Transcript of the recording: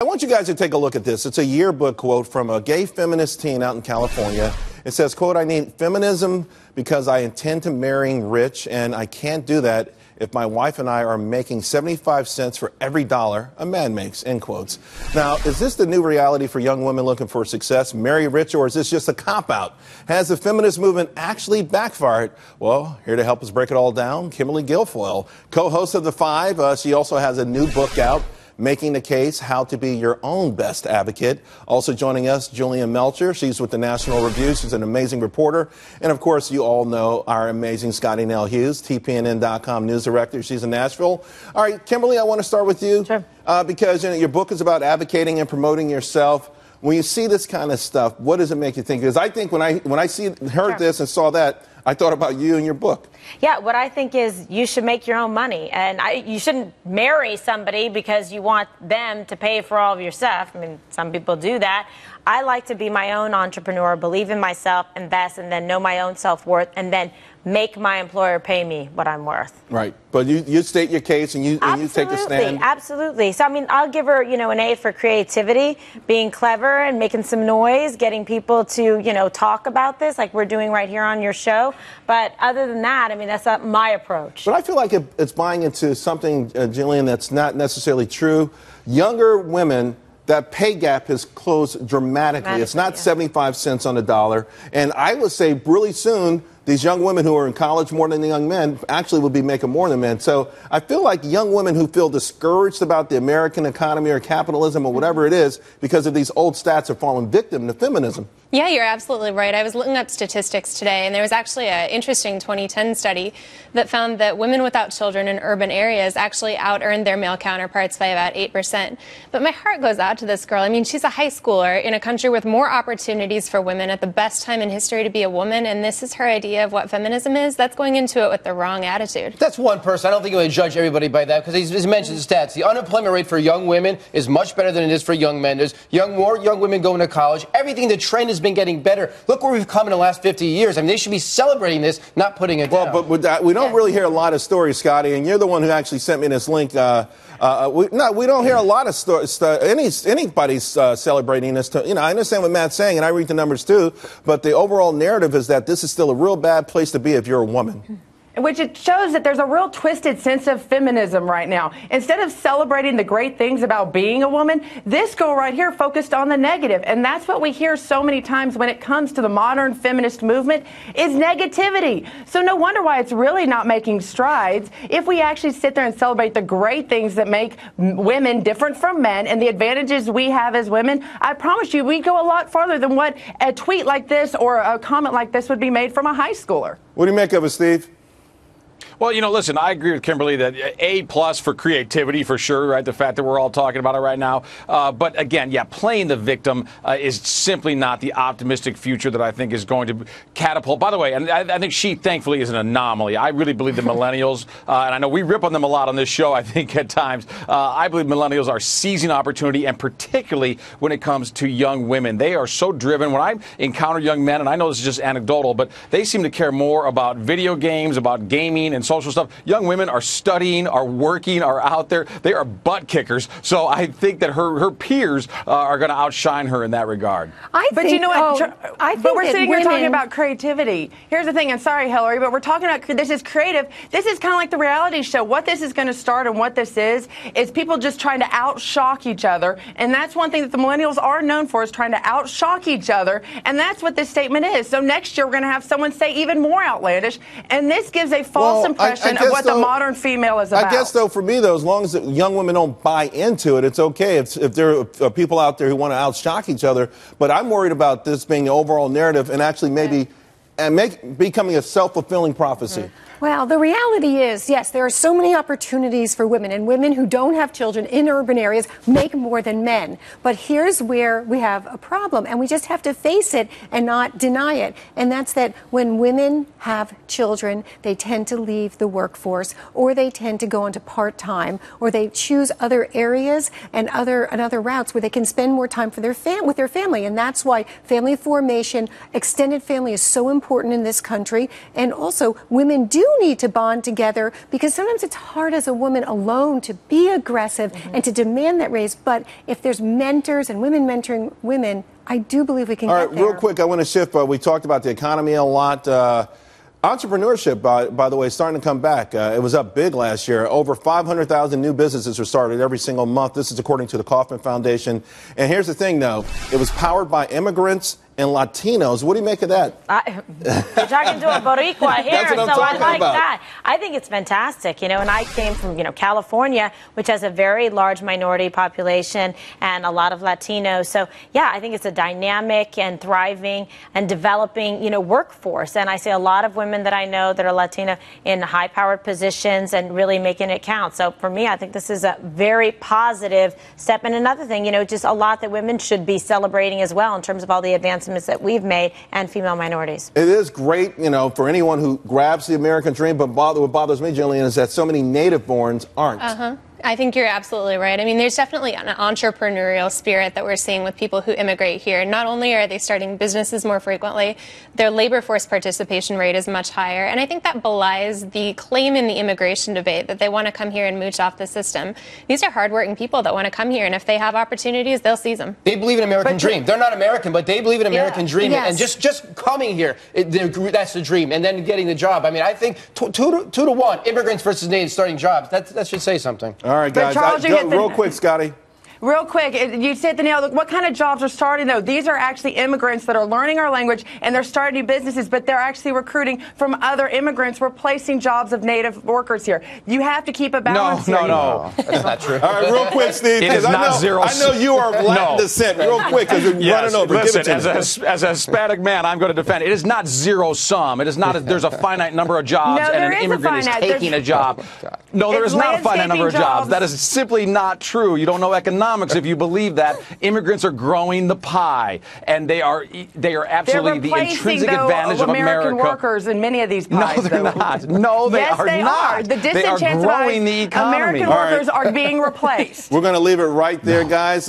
I want you guys to take a look at this. It's a yearbook quote from a gay feminist teen out in California. It says, quote, "I need feminism because I intend to marry rich, and I can't do that if my wife and I are making 75 cents for every dollar a man makes," end quotes. Now, is this the new reality for young women looking for success, marry rich, or is this just a cop-out? Has the feminist movement actually backfired? Well, here to help us break it all down, Kimberly Guilfoyle, co-host of The Five. She also has a new book out, Making the Case, How to Be Your Own Best Advocate. Also joining us, Julian Melcher. She's with the National Review. She's an amazing reporter. And, of course, you all know our amazing Scotty Nell Hughes, TPNN.com news director. She's in Nashville. All right, Kimberly, I want to start with you. Sure. Because your book is about advocating and promoting yourself. When you see this kind of stuff, what does it make you think? Because I think when I heard this and saw that, I thought about you and your book. Yeah, what I think is you should make your own money. And you shouldn't marry somebody because you want them to pay for all of your stuff. I mean, some people do that. I like to be my own entrepreneur, believe in myself, invest, and then know my own self-worth, and then make my employer pay me what I'm worth. Right. But you state your case and you take a stand. Absolutely. So, I mean, I'll give her, an A for creativity, being clever and making some noise, getting people to, talk about this like we're doing right here on your show. But other than that, I mean, that's not my approach. But I feel like it's buying into something, Jillian, that's not necessarily true. Younger women, that pay gap has closed dramatically. It's not 75 cents on the dollar. And I would say really soon, these young women who are in college more than the young men actually will be making more than men. So I feel like young women who feel discouraged about the American economy or capitalism or whatever it is because of these old stats are falling victim to feminism. Yeah, you're absolutely right. I was looking up statistics today, and there was actually an interesting 2010 study that found that women without children in urban areas actually out-earned their male counterparts by about 8%. But my heart goes out to this girl. I mean, she's a high schooler in a country with more opportunities for women at the best time in history to be a woman, and this is her idea of what feminism is. That's going into it with the wrong attitude. That's one person. I don't think you would judge everybody by that, because he's mentioned the stats. The unemployment rate for young women is much better than it is for young men. There's more young women going to college. Everything, the trend has been getting better. Look where we've come in the last 50 years. I mean, they should be celebrating this, not putting it down. Well, but with that, we don't really hear a lot of stories, Scotty, and you're the one who actually sent me this link. We don't hear a lot of stories. Anybody's celebrating this. I understand what Matt's saying, and I read the numbers too, but the overall narrative is that this is still a real bad place to be if you're a woman. Which it shows that there's a real twisted sense of feminism right now. Instead of celebrating the great things about being a woman, this girl right here focused on the negative. And that's what we hear so many times when it comes to the modern feminist movement is negativity. So no wonder why it's really not making strides. If we actually sit there and celebrate the great things that make women different from men and the advantages we have as women, I promise you we go a lot farther than what a tweet like this or a comment like this would be made from a high schooler. What do you make of it, Steve? Well, listen, I agree with Kimberly that A+ for creativity for sure, right? The fact that we're all talking about it right now. But again, playing the victim is simply not the optimistic future that I think is going to catapult. By the way, and I think she thankfully is an anomaly. I really believe the millennials, and I know we rip on them a lot on this show, I think at times. I believe millennials are seizing opportunity, and particularly when it comes to young women. They are so driven. When I encounter young men, and I know this is just anecdotal, but they seem to care more about video games, about gaming, and social stuff. Young women are studying, are working, are out there. They are butt kickers. So I think that her peers are going to outshine her in that regard. But you know what? But we're sitting here talking about creativity. Here's the thing, and sorry, Hillary, but we're talking about this is creative. This is kind of like the reality show. What this is going to start and what this is people just trying to outshock each other. And that's one thing that the millennials are known for, is trying to outshock each other. And that's what this statement is. So next year, we're going to have someone say even more outlandish. And this gives a false impression of what the modern female is about. I guess, though, for me, though, as long as young women don't buy into it, it's okay if there are people out there who want to outshock each other. But I'm worried about this being the overall narrative and actually maybe becoming a self-fulfilling prophecy. Well, the reality is, yes, there are so many opportunities for women, and women who don't have children in urban areas make more than men. But here's where we have a problem, and we just have to face it and not deny it. And that's that when women have children, they tend to leave the workforce, or they tend to go into part-time, or they choose other areas and other routes where they can spend more time with their family. And that's why family formation, extended family is so important in this country. And also, women do need to bond together, because sometimes it's hard as a woman alone to be aggressive and to demand that raise. But if there's mentors and women mentoring women, I do believe we can get there. All right, real quick, I want to shift. We talked about the economy a lot. Entrepreneurship, by the way, is starting to come back. It was up big last year. Over 500,000 new businesses are started every single month. This is according to the Kauffman Foundation. And here's the thing, though. It was powered by immigrants and Latinos. What do you make of that? You're talking to a Boricua here, That's what I'm so I talking like about. that. I think it's fantastic, and I came from, California, which has a very large minority population and a lot of Latinos. So, yeah, I think it's a dynamic and thriving and developing, workforce. And I see a lot of women that I know that are Latino in high-powered positions and really making it count. So, for me, I think this is a very positive step. And another thing, just a lot that women should be celebrating as well in terms of all the advancements that we've made, and female minorities. It is great, for anyone who grabs the American dream, but what bothers me, Jillian, is that so many native-borns aren't. I think you're absolutely right. I mean, there's definitely an entrepreneurial spirit that we're seeing with people who immigrate here. Not only are they starting businesses more frequently, their labor force participation rate is much higher. And I think that belies the claim in the immigration debate that they want to come here and mooch off the system. These are hardworking people that want to come here, and if they have opportunities, they'll seize them. They believe in American dream. They're not American, but they believe in American dream. Yes. And just coming here, that's the dream. And then getting the job. I mean, I think 2 to 1, immigrants versus natives starting jobs. That should say something. All right, guys. Charles, Real quick, Scotty. Real quick, you said the nail. Look, what kind of jobs are starting, though? These are actually immigrants that are learning our language, and they're starting new businesses, but they're actually recruiting from other immigrants, replacing jobs of native workers here. You have to keep a balance here. No. That's not true. All right, real quick, Steve. It is not zero. I know you are Latin descent. Real quick, because you're running over. Listen, Give it to me. as a Hispanic man, I'm going to defend it. It is not zero sum. It is not. There's a finite number of jobs, No, and there an is a immigrant is finite. taking a job. No, there It's is not a finite number of jobs. landscaping That is simply not true. You don't know economics if you believe that. Immigrants are growing the pie, and they are absolutely the intrinsic advantage of American America. workers in many of these pies. No, they're not. No, they yes, are they not. Are. The They are disenfranchised growing the economy. American workers are being replaced. We're going to leave it right there, guys.